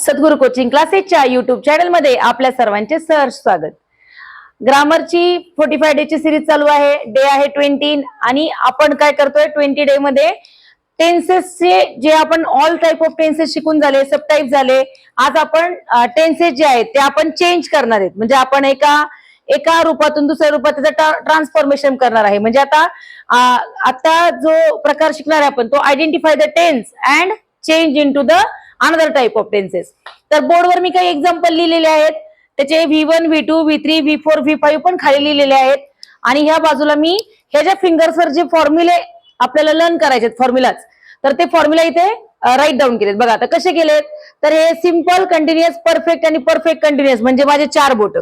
सद्गुरू coaching क्लासेसच्या YouTube channel मध्ये आपल्या सर्वांचे सहर्ष स्वागत। ग्रामरची 45 डे ची सिरीज चालू आहे। डे आहे 20 आणि आपण काय करतोय 20 डे मध्ये टेन्सेसचे जे आपण ऑल टाइप ऑफ टेन्सेस शिकून झाले, सब टाइप झाले। आज आपण टेन्सेस जे आहेत ते आपण चेंज करणार आहेत, म्हणजे आपण एका रूपातून दुसऱ्या रूपात त्याचं ट्रान्सफॉर्मेशन करणार आहे। म्हणजे आता जो प्रकार शिकणार आहे आपण तो identify the tense and change into the another type of tenses. तर बोर्डवर मी काही एक्झाम्पल लिहिलेले आहेत, त्याचे V1 V2 V3 V4 V5 पण खाली लिहिलेले आहेत। आणि ह्या बाजूला मी ह्याच्या फिंगर्सवर जे फॉर्म्युले आपल्याला लर्न करायचे फॉर्म्युलाच, तर ते फॉर्म्युला इथे राईट डाऊन केलेत। बघा आता कसे केलेत, तर हे सिंपल, कंटिन्युअस, परफेक्ट आणि परफेक्ट कंटिन्युअस म्हणजे माझे 4 बोट।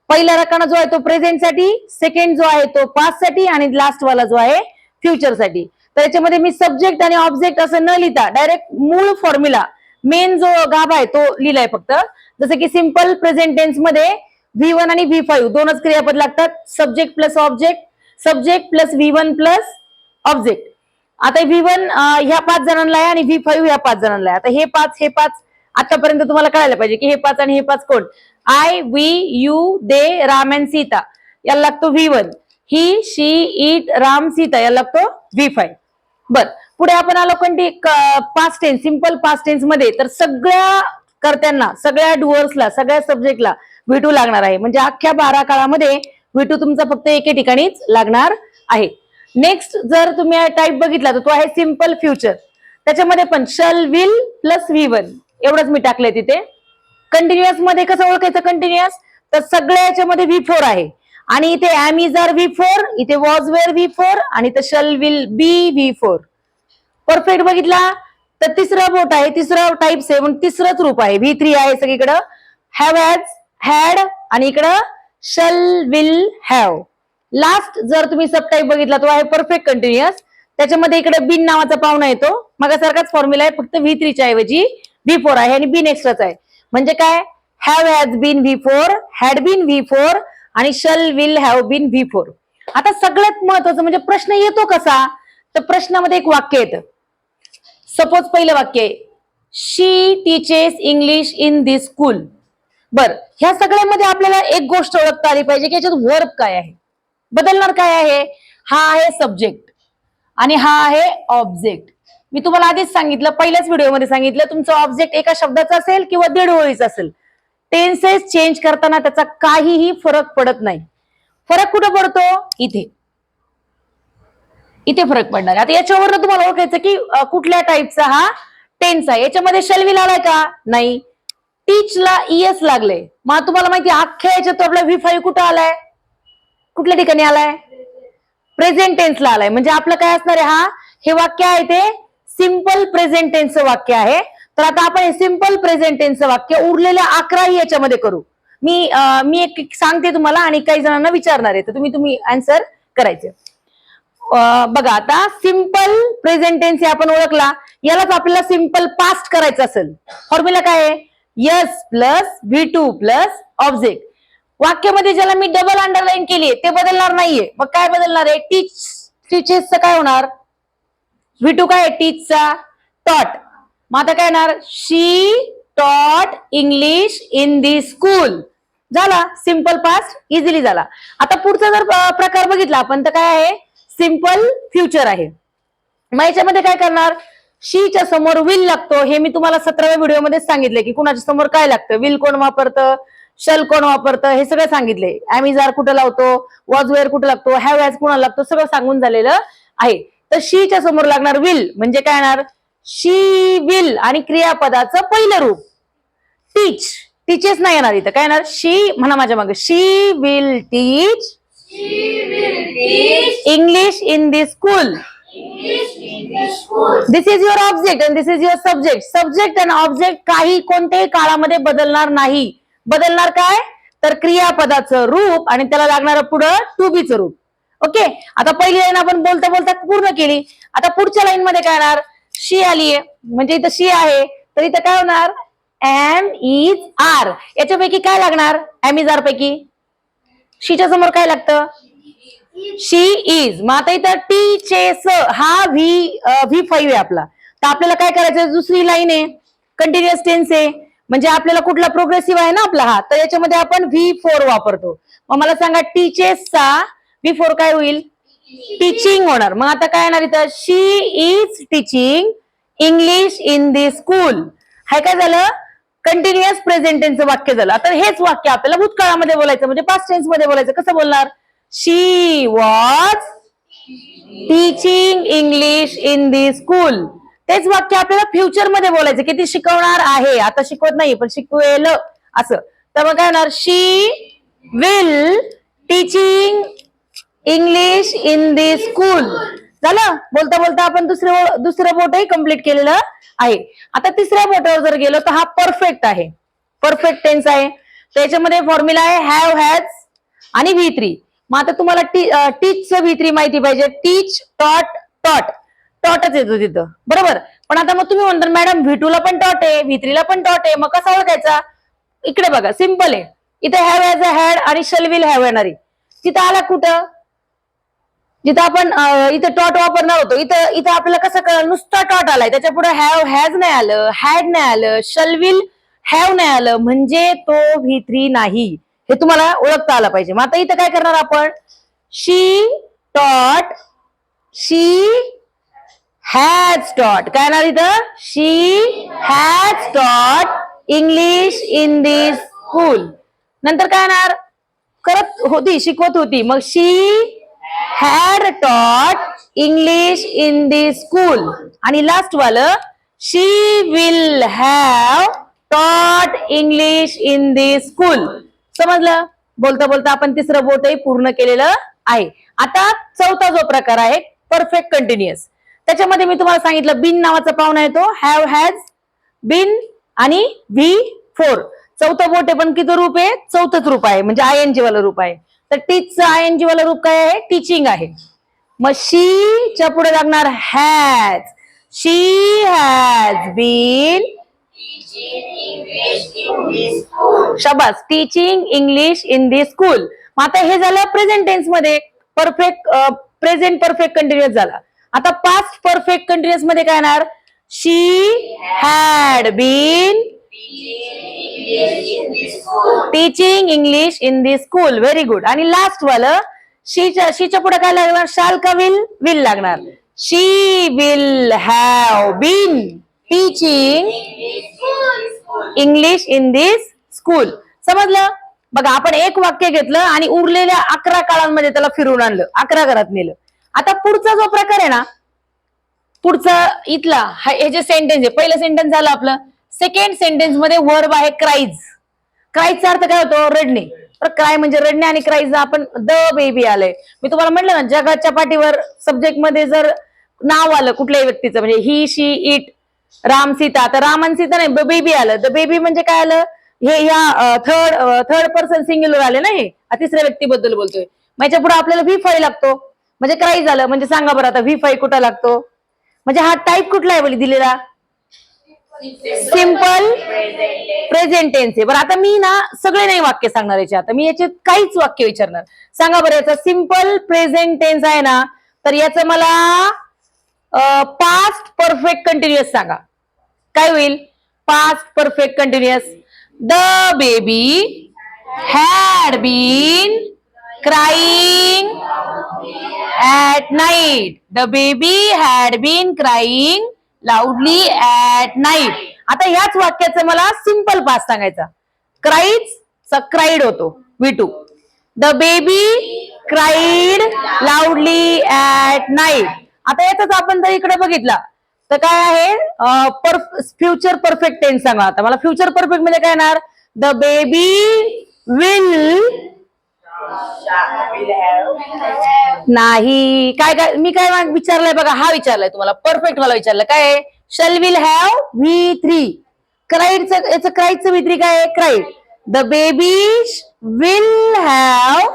पहिला रकाना जो आहे तो प्रेझेंट साठी, सेकंड जो आहे तो पास्ट साठी आणि लास्ट वाला जो आहे फ्युचर साठी। तर याच्यामध्ये मी सब्जेक्ट आणि ऑब्जेक्ट असं न लिहिता डायरेक्ट मूळ फॉर्म्युला मेन जो गाभा आहे तो लिहिलाय फक्त। जसं की सिंपल प्रेझेंट टेन्स मध्ये V1 आणि V5 दोनच क्रियापद लागतात, subject plus object, subject plus V1 plus object. आता V1 ह्या 5 जणांना आहे आणि V5 ह्या 5 जणांना आहे। आता हे पाच आतापर्यंत तुम्हाला कळायला पाहिजे की हे 5 आणि हे 5 कोण, I, we, you, they, Ram and Sita याला लागतो V1, he, she, it, Ram, Sita याला लागतो V5। बर, पुढे आपण आलो past tense, simple past tense मध्ये। तर सगळ्या कर्त्यांना, सगळ्या डुअर्सला, सगळ्या सब्जेक्टला V2 लागणार आहे, म्हणजे अख्ख्या 12 काळामध्ये V2 तुमचा फक्त एके ठिकाणीच लागणार आहे। नेक्स्ट जर तुम्ही टाइप बघितला तर तो आहे सिंपल फ्युचर, त्याच्यामध्ये पण शल, विल प्लस V1 एवढंच मी टाकलंय तिथे। कंटिन्युअस मध्ये कसं ओळखायचं कंटिन्युअस, तर सगळ्या याच्यामध्ये V4 आहे आणि इथे am is are V4, इथे was were V4 आणि इथे shall will be V4। Perfect बघितला तर तिसरं बोट आहे, तिसरं टाइप 7, तिसरंच रूप आहे V3 आहे सगळीकडं, have has, had आणि इकडं shall will have। लास्ट जर तुम्ही सब टाइप बघितला तो आहे परफेक्ट कंटिन्युअस, त्याच्यामध्ये इकडे बिन नावाचा पाहुणा येतो, मगासारखाच फॉर्म्युला आहे, फक्त V3 च्या ऐवजी V4 आहे आणि बिन एक्स्ट्राच आहे। म्हणजे काय, have has been V4, had been V4 आणि shall will have been V4। आता सगळ्यात महत्वाचं म्हणजे प्रश्न येतो कसा, तर प्रश्नामध्ये एक वाक्य येतं। सपोज पहिलं वाक्य आहे, she teaches English in this school. बर, ह्या सगळ्यामध्ये आपल्याला एक गोष्ट ओळखता आली पाहिजे की याच्यात वर्ब काय आहे, बदलणार काय आहे। हा आहे सब्जेक्ट आणि हा आहे ऑब्जेक्ट। मी तुम्हाला आधीच सांगितलं, पहिल्याच व्हिडिओमध्ये सांगितलं, तुमचं ऑब्जेक्ट एका शब्दाचा असेल किंवा 1.5 ओळीचा असेल, टेन्सेस चेंज करताना त्याचा काहीही फरक पडत नाही। फरक कुठे पडतो, इथे फरक पडणार। आता याच्यावरनं तुम्हाला ओळखायचं की कुठल्या टाईपचा हा टेन्स आहे। याच्यामध्ये शल विल आलाय का, नाही, टीचला ES लागले। मग तुम्हाला माहिती अख्ख्या याच्यात आपला V5 कुठं आलाय, कुठल्या ठिकाणी आलाय, प्रेझेंट टेन्सला आलाय। म्हणजे आपलं काय असणार आहे, हे वाक्य आहे ते सिंपल प्रेझेंट टेन्सचं वाक्य आहे। तर आता आपण हे सिंपल प्रेझेंट टेन्सचं वाक्य उरलेल्या 11 याच्यामध्ये करू। मी एक सांगते तुम्हाला आणि काही जणांना विचारणार आहे, तर तुम्ही आन्सर करायचे। बघा आता सिंपल प्रेझेंट टेन्स आपण ओळखला, यालाच आपल्याला सिंपल पास्ट करायचं असेल, फॉर्म्युला काय आहे, yes plus V2 plus object. वाक्यामध्ये ज्याला मी डबल अंडरलाईन केली ते बदलणार नाहीये, मग काय बदलणार आहे, टीचेसचं काय होणार, V2 काय आहे टीचचा, टॉट। मग आता काय येणार, शी टॉट इंग्लिश इन दी स्कूल। झाला सिंपल पास्ट, इझिली झाला। आता पुढचा जर प्रकार बघितला आपण तर काय आहे, सिंपल फ्युचर आहे। मग याच्यामध्ये काय करणार, शीच्या समोर विल लागतो, हे मी तुम्हाला 17व्या व्हिडिओमध्ये सांगितले की कुणाच्या समोर काय लागतं, विल कोण वापरतं, शल कोण वापरतं, हे सगळं सांगितले। am is are कुठं लावतो, was were कुठं लागतो, have has कुणाला लागतो, सगळं सांगून झालेलं आहे। तर शीच्या समोर लागणार विल, म्हणजे काय येणार, शी विल आणि क्रियापदाचं पहिलं रूप टीच, टीचेस नाही येणार इथं, काय येणार, शी म्हणा माझ्या मागे, she will teach English in this school. This is your object and this is your subject. Subject आणि ऑब्जेक्ट काही कोणत्याही काळामध्ये बदलणार नाही। बदलणार काय, तर क्रियापदाचं रूप आणि त्याला लागणार पुढं टू बीचं रूप। ओके, आता पहिली लाईन आपण बोलता बोलता पूर्ण केली। आता पुढच्या लाईन मध्ये काय येणार, शी आली आहे, म्हणजे इथं शी आहे, तर इथं काय होणार, am is are। याच्यापैकी काय लागणार, am is are पैकी शीच्या समोर काय लागतं, शी इज। मग आता इथं टीचेस हा V5 आहे आपला, तर आपल्याला काय करायचं, दुसरी लाईन आहे कंटिन्युअस टेन्स आहे, म्हणजे आपल्याला कुठला प्रोग्रेसिव्ह आहे ना आपला हा, तर याच्यामध्ये आपण V4 वापरतो. मग मला सांगा टीचेसचा V4 काय होईल? टीचिंग होणार. मग आता काय येणार इथं? She is teaching English in the school. हाय काय झालं? कंटिन्युअस प्रेझेंट टेन्सचं वाक्य झालं. आता हेच वाक्य आपल्याला भूतकाळामध्ये बोलायचं, म्हणजे पास्ट टेन्स मध्ये बोलायचं. कसं बोलणार? She was teaching English in the school. तेच वाक्य आपल्याला फ्युचर मध्ये बोलायचं की ती शिकवणार आहे, आता शिकवत नाही पण शिकवेल असं. तर मग काय होणार? She will teaching English in the school. झालं. बोलता बोलता आपण दुसरं बोटही कम्प्लीट केलेलं आहे. आता तिसऱ्या बोटावर जर गेलो तर हा परफेक्ट आहे, परफेक्ट टेन्स आहे. त्याच्यामध्ये फॉर्म्युला आहे हॅव, हॅज आणि V3. मग आता तुम्हाला टीचचं V3 माहिती पाहिजे. टीच, टॉट, टॉट, टॉटच येतो तिथं, बरोबर. पण आता मग तुम्ही म्हणता मॅडम V2 ला पण टॉट आहे, V3 ला पण टॉट आहे, मग कसा ओळखायचा? इकडे बघा, सिम्पल आहे. इथे हॅव, हॅज, हॅड आणि शल विल हॅव येणारी. तिथं आला कुठं? जिथं आपण इथं टॉट वापरणार होतो, इथं आपल्याला कसं कळलं? नुसता टॉट आलाय, त्याच्या पुढे हॅव, हॅज नाही आलं, हॅड नाही आलं, शल विल हॅव नाही आलं, म्हणजे तो V3 नाही. हे तुम्हाला ओळखता आलं पाहिजे. मग आता इथं काय करणार आपण? शी टॉट, शी हॅज टॉट. काय येणार इथं? शी हॅज टॉट इंग्लिश इन दी स्कूल. नंतर काय येणार? करत होती, शिकवत होती, मग शी had taught English in the school. आणि लास्ट वालं she will have taught English in the school. समजलं? बोलता बोलता आपण तिसरं बोटही पूर्ण केलेलं आहे. आता चौथा जो प्रकार आहे परफेक्ट कंटिन्युअस, त्याच्यामध्ये मी तुम्हाला सांगितलं बिन नावाचा पाहुणा येतो, हॅव, हॅज, बिन आणि V4. चौथं बोट आहे पण किती रूप आहे? चौथंच रूप आहे, म्हणजे ING वालं रूप आहे. तर टीचचं ING वाला रूप काय आहे? टीचिंग आहे. मग शी च्या पुढे लागणार हॅज. शी हॅज बीन शाबास teaching English in the school. मग आता हे झालं प्रेझेंट टेन्स मध्ये परफेक्ट, प्रेझेंट परफेक्ट कंटिन्युअस झाला. आता पास्ट परफेक्ट कंटिन्युअस मध्ये काय येणार? She had been teaching English in the school. Very good. आणि लास्ट वालं शीच्या पुढे काय लागणार? शाल का विल? विल लागणार. She will have been teaching English in this school. समजलं? बघा, आपण एक वाक्य घेतलं आणि उरलेल्या 11 काळांमध्ये त्याला फिरवून आणलं, 11 घरात नेलं. आता पुढचा जो प्रकार आहे ना, पुढचा इथला हे जे सेंटेन्स आहे, पहिलं सेंटेन्स झालं आपलं. सेकंड सेंटेन्स मध्ये वर्ब आहे क्राईज. क्राईजचा अर्थ काय होतो? रडणे. तर क्राय म्हणजे रडणे आणि क्राईज आपण द बेबी आलंय. मी तुम्हाला म्हटलं ना, जगाच्या पाठीवर सब्जेक्ट मध्ये जर नाव आलं कुठल्याही व्यक्तीचं, म्हणजे ही, शी, इट, राम, सीता, तर राम आणि सीता नाही, बेबी आलं. द बेबी म्हणजे काय आलं? हे या थर्ड पर्सन सिंग्युलर आले ना, हे तिसऱ्या व्यक्तीबद्दल बोलतोय. मग याच्या पुढे आपल्याला V5 लागतो, म्हणजे क्राईज आलं. म्हणजे सांगा बरं आता V5 कुठं लागतो? म्हणजे हा टाईप कुठला आहे बोली दिलेला? सिंपल प्रेझेंट टेन्स आहे. बरं, आता मी ना सगळे नाही वाक्य सांगणार याचे, आता मी याचे काहीच वाक्य विचारणार. सांगा बरं, याचा सिंपल प्रेझेंट टेन्स आहे ना, तर याचं मला पास्ट परफेक्ट कंटिन्युअस सांगा. काय होईल? Past perfect continuous. The baby had been crying at night. The baby had been crying loudly at night. आता ह्याच वाक्याचं मला सिंपल पास्ट सांगायचा. क्राईड क्राईड होतो V2. The baby cried loudly at night. आता याचाच आपण जर इकडे बघितला तर काय आहे? फ्युचर परफेक्ट टेन्स सांगा. आता मला फ्युचर परफेक्ट मध्ये काय येणार? द बेबी विल नाही. काय मी काय विचारलंय बघा, हा विचारलाय तुम्हाला परफेक्ट. मला विचारलं काय? शल विल हॅव V3. क्राईडचं याचं क्राईडचं V3 काय आहे? Cried. The baby will have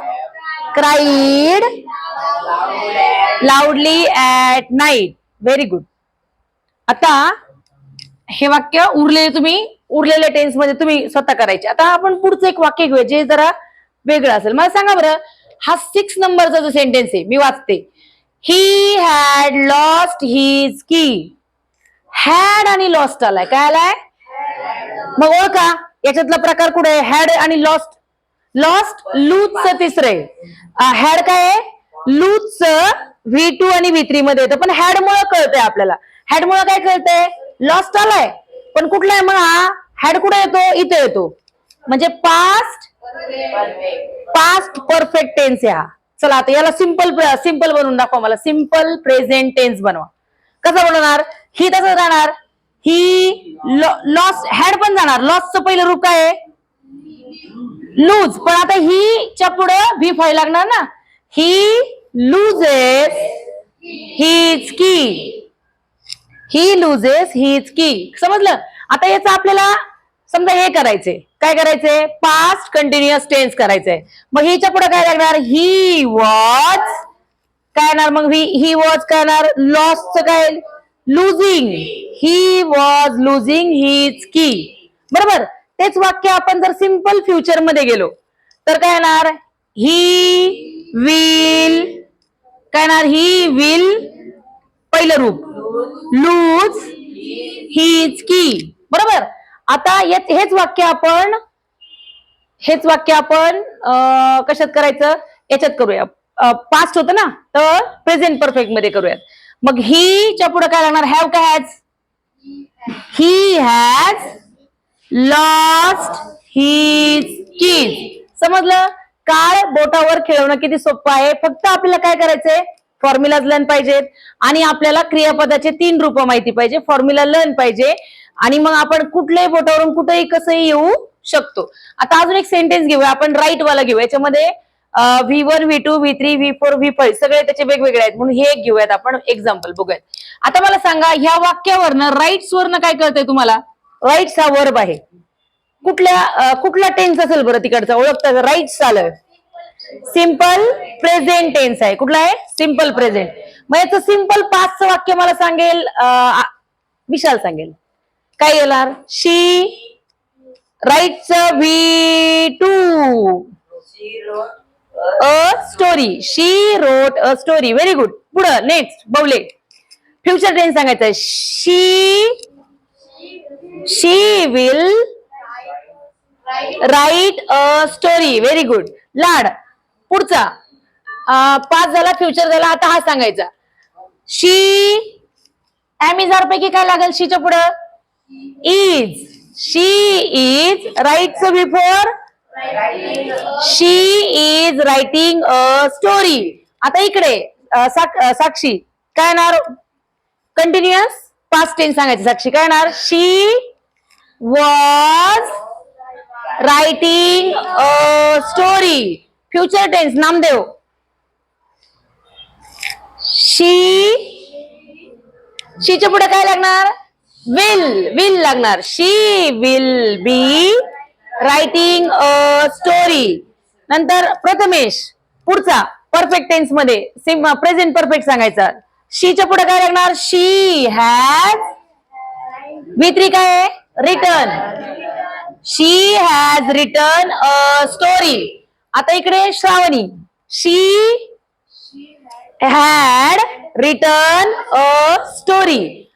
cried loudly at night. Very good. आता हे वाक्य उरलेल्या टेन्स मध्ये तुम्ही स्वतः करायचे. आता आपण पुढचं एक वाक्य घेऊया जे जरा वेगळं असेल. मला सांगा बरं, हा 6 नंबरचा जो सेंटेन्स आहे मी वाचते. ही हॅड लॉस्ट हिज की. हॅड आणि लॉस्ट आलाय. काय आलाय? मग ओळखा याच्यातला प्रकार कुठे आहे, हॅड आणि लॉस्ट. लॉस्ट लूजचं तिसरं आहे. हॅड काय आहे, लूजचं V2 आणि V3 मध्ये येतं, पण हॅड मुळे कळतंय आपल्याला. हॅड मुळे काय कळतंय, लॉस्ट आलाय, पण कुठला आहे मग हा हॅड कुठे येतो, इथे येतो, म्हणजे पास्ट परफेक्ट टेन्स आहे हा. चला आता याला सिंपल बनवून दाखवा मला. सिंपल प्रेझेंट टेन्स बनवा. कसं बनवणार, ही तसं जाणार, ही लॉस्ट, हॅड पण जाणार. लॉसचं पहिलं रूप काय आहे, लूज, पण आता ही च्या पुढे V5 लागणार ना. ही लुजेस हिज की, ही लुजेस हिज की. समजलं. आता याचं आपल्याला समजा हे करायचंय, काय करायचंय, पास्ट कंटिन्युअस टेन्स करायचंय. मग हिच्या पुढे काय लागणार, ही वॉज, काय येणार मग, ही वॉज काय येणार, लॉसचं काय, losing, he was losing his की. बरोबर. तेच वाक्य आपण जर सिंपल फ्युचर मध्ये गेलो तर काय येणार, ही विल, काय येणार, ही विल पहिलं रूप, लूज हिज की. बरोबर. आता हेच वाक्य आपण कशात करायचं, याच्यात करूया. पास्ट होतं ना, तर प्रेझेंट परफेक्ट मध्ये करूयात. मग ही च्या पुढे काय लागणार, हॅव का has, he has lost his keys. समजलं. काळ बोटावर खेळवणं किती सोपं आहे. फक्त आपल्याला काय करायचंय, फॉर्म्युलाज लर्न पाहिजेत आणि आपल्याला क्रियापदाचे 3 रूप माहिती पाहिजे, फॉर्म्युला लर्न पाहिजे, आणि मग आपण कुठल्याही बोटावरून कुठेही कसंही येऊ शकतो. आता अजून एक सेंटेन्स घेऊया आपण, राईट वाला घेऊ. याच्यामध्ये V1 V2 V3 V4 V5 सगळे त्याचे वेगवेगळे आहेत, म्हणून हे एक घेऊयात आपण, एक्झाम्पल बघूयात. आता मला सांगा, ह्या वाक्यावरनं राईट्स वरनं काय कळतंय तुम्हाला, राईट्स हा वर्ब आहे. कुठला टेन्स असेल बरं तिकडचा, ओळखता, राईट्स आलं, सिंपल प्रेझेंट टेन्स आहे. कुठला आहे, सिंपल प्रेझेंट. मग याचं सिंपल पास्टचं वाक्य मला सांगेल विशाल सांगेल. काय येणार, she writes V2 a story, she wrote a story. Very good. पुढं नेक्स्ट बवले, फ्युचर टेन्स सांगायचं, she will write a story. Very good. लाड. पुढचा पास झाला, फ्युचर झाला. आता हा सांगायचा, शी एमिजार पैकी काय लागेल, शीच्या पुढं is, she is writes before, she is writing a story. आता इकडे साक्षी काय येणार, कंटिन्युअस पास्ट टेन्स सांगायचं. साक्षी काय येणार, she was writing a story. Future tense Namdev, शीच्या पुढे काय लागणार, विल लागणार. She will be writing a story. नंतर प्रथमेश, पुढचा परफेक्ट टेन्स मध्ये प्रेझेंट परफेक्ट सांगायचा. शीच्या पुढे काय लागणार, शी हॅज, V3 काय आहे, return, she has return a story. आता इकडे श्रावणी, शी हॅड रिटर्न अ स्टोरी.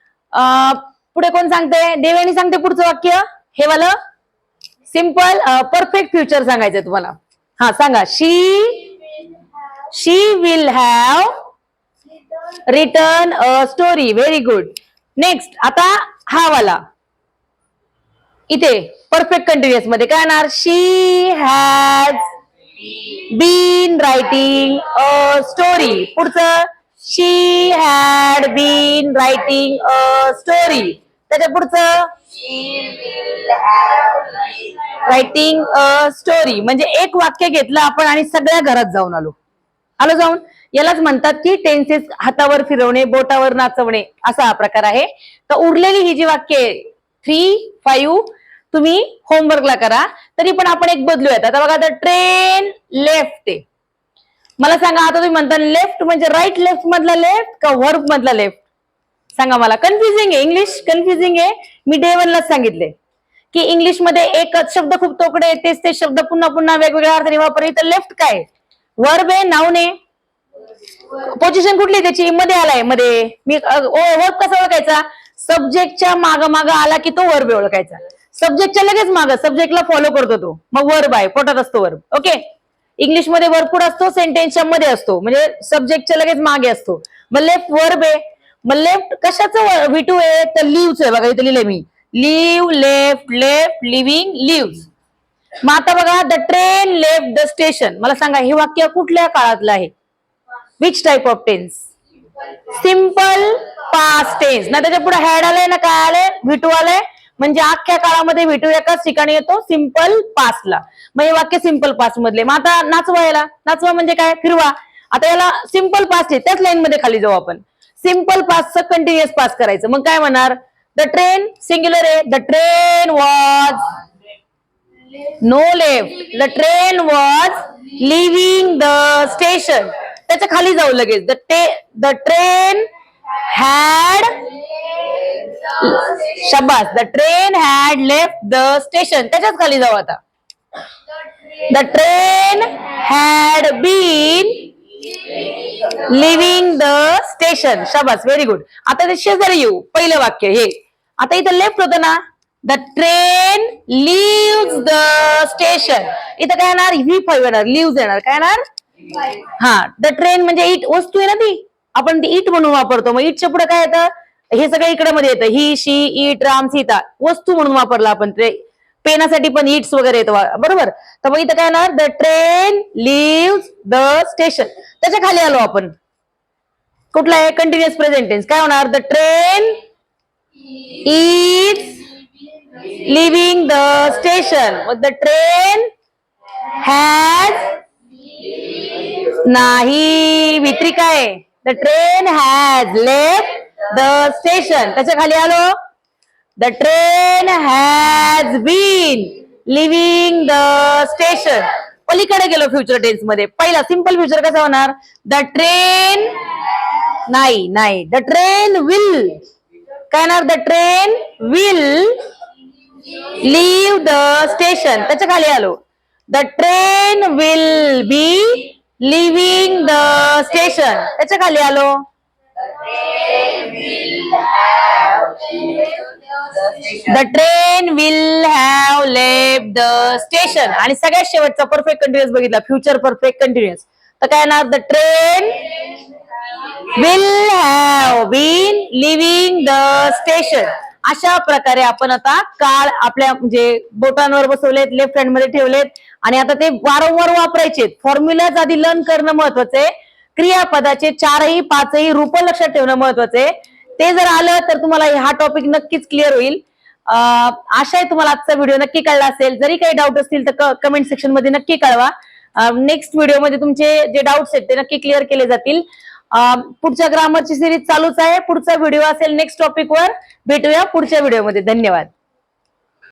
पुढे कोण सांगते, देवयानी सांगते पुढचं वाक्य, हे वाला सिंपल परफेक्ट फ्युचर सांगायचं तुम्हाला. हा सांगा, she will have written a story. Very good. Next आता हा वाला, इथे परफेक्ट कंटिन्युअस मध्ये काय येणार, she has been writing a story. पुढचं, she had been writing a story. त्याच्या पुढचं, रायटिंग अ स्टोरी. म्हणजे एक वाक्य घेतलं आपण आणि सगळ्या घरात जाऊन आलो जाऊन. यालाच म्हणतात की टेन्सेस हातावर फिरवणे, बोटावर नाचवणे, असा हा प्रकार आहे. तर उरलेली ही जी वाक्य 3, 5 तुम्ही होमवर्कला करा. तरी पण आपण एक बदलूयात. आता बघा, आता ट्रेन लेफ्ट आहे. मला सांगा, आता तुम्ही म्हणता लेफ्ट म्हणजे राईट लेफ्ट मधला लेफ्ट का वर्ब मधला लेफ्ट, सांगा मला. कन्फ्युजिंग आहे, इंग्लिश कन्फ्युजिंग आहे. मी डे 1 लाच सांगितले की इंग्लिश मध्ये एकच शब्द खूप तोकडे, ते शब्द पुन्हा पुन्हा वेगवेगळ्या अर्थाने वापरले. तर लेफ्ट काय, वर्ब आहे, नाउन आहे, पोझिशन कुठली त्याची, मध्ये आलाय. मध्ये मी वर्ब कसा ओळखायचा, सब्जेक्टच्या माग आला की तो वर्ब ओळखायचा. सब्जेक्टच्या लगेच माग सब्जेक्टला फॉलो करतो तो, मग वर्ब आहे, पोटात असतो वर्ब. ओके, इंग्लिशमध्ये वर्ब पुढे असतो, सेंटेन्सच्या मध्ये असतो, म्हणजे सब्जेक्टच्या लगेच मागे असतो. मग लेफ्ट वर्ब आहे, मग लेफ्ट कशाचं V2 आहे तर लिव्हच आहे. बघा इथे लिहिले मी, leave, left, left, leaving, leaves. मग आता बघा, the train left the station. मला सांगा हे वाक्य कुठल्या काळातलं आहे? Which type of tense? Simple past tense. ना त्याच्या पुढे हॅड आलंय ना काय आलंय, V2 आलंय, म्हणजे अख्ख्या काळामध्ये V2 एकाच ठिकाणी येतो, सिंपल पास्टला. मग हे वाक्य सिंपल पास्ट मधले. मग आता नाचवा, याला नाचवा म्हणजे काय, फिरवा. आता याला सिंपल पास्ट आहे, त्याच लाईन मध्ये खाली जाऊ आपण. सिंपल पास्टचं कंटिन्युअस पास्ट करायचं. मग काय म्हणणार, द ट्रेन सिंग्युलर आहे, the train was no left, the train was leaving the station. त्याच्या खाली जाऊ लगेच, द ट्रेन हॅड, शाबास, the train had left the station. त्याच्याच खाली जाऊ आता, the train had been leaving the station. शाबास, व्हेरी गुड. आता ते शेजारी येऊ, पहिलं वाक्य हे. आता इथं लेफ्ट होतं ना, the train leaves the station. इथं काय येणार, V5 येणार, लिव्ह्स येणार. काय येणार, हा, द ट्रेन म्हणजे इट, वस्तू आहे ना ती, आपण ती इट म्हणून वापरतो. मग इटच्या पुढे काय येतं, हे सगळं इकडे मध्ये येतं, ही, शी, इट, राम, सीता, वस्तू म्हणून वापरला आपण. पेनासाठी पण इट्स वगैरे येतो, बरोबर. तर मग इथं काय येणार, the train leaves the station. त्याच्या खाली आलो आपण, कुठला आहे, कंटिन्युअस प्रेझेंट टेन्स. काय होणार, the train is leaving the station. The train has, नाही, V3 काय, the train has left the station. त्याच्या खाली आलो, the train has been leaving the station. पलीकडे गेलो फ्युचर टेन्स मध्ये. पहिला सिंपल फ्युचर कसा होणार, द ट्रेन, नाही नाही, द ट्रेन विल. काय होणार, the train will leave the station. त्याच्या खाली आलो, the train will be leaving the station. त्याच्या खाली आलो, the train will have left the station. आणि सगळ्यात शेवटचा परफेक्ट कंटिन्युअस बघितला, फ्युचर परफेक्ट कंटिन्युअस. तर काय येणार, the train will have been leaving the station. अशा प्रकारे आपण आता काळ आपल्या म्हणजे बोटांवर बसवलेत, लेफ्ट हँड मध्ये ठेवलेत, आणि आता ते वारंवार वापरायचे. फॉर्म्युलाज आधी लर्न करणं महत्वाचं आहे. क्रियापदाचे 4ही 5ही रूप लक्षात ठेवणं महत्वाचं आहे. ते जर आलं तर तुम्हाला हा टॉपिक नक्कीच क्लिअर होईल. आशा आहे तुम्हाला आजचा व्हिडिओ नक्की कळला असेल. जरी काही डाऊट असतील तर कमेंट सेक्शन मध्ये नक्की कळवा. नेक्स्ट व्हिडिओमध्ये तुमचे जे डाऊट्स आहेत ते नक्की क्लिअर केले जातील. पुढच्या ग्रामरची सिरीज चालूच आहे. पुढचा व्हिडिओ असेल नेक्स्ट टॉपिकवर. भेटूया पुढच्या व्हिडिओमध्ये. धन्यवाद.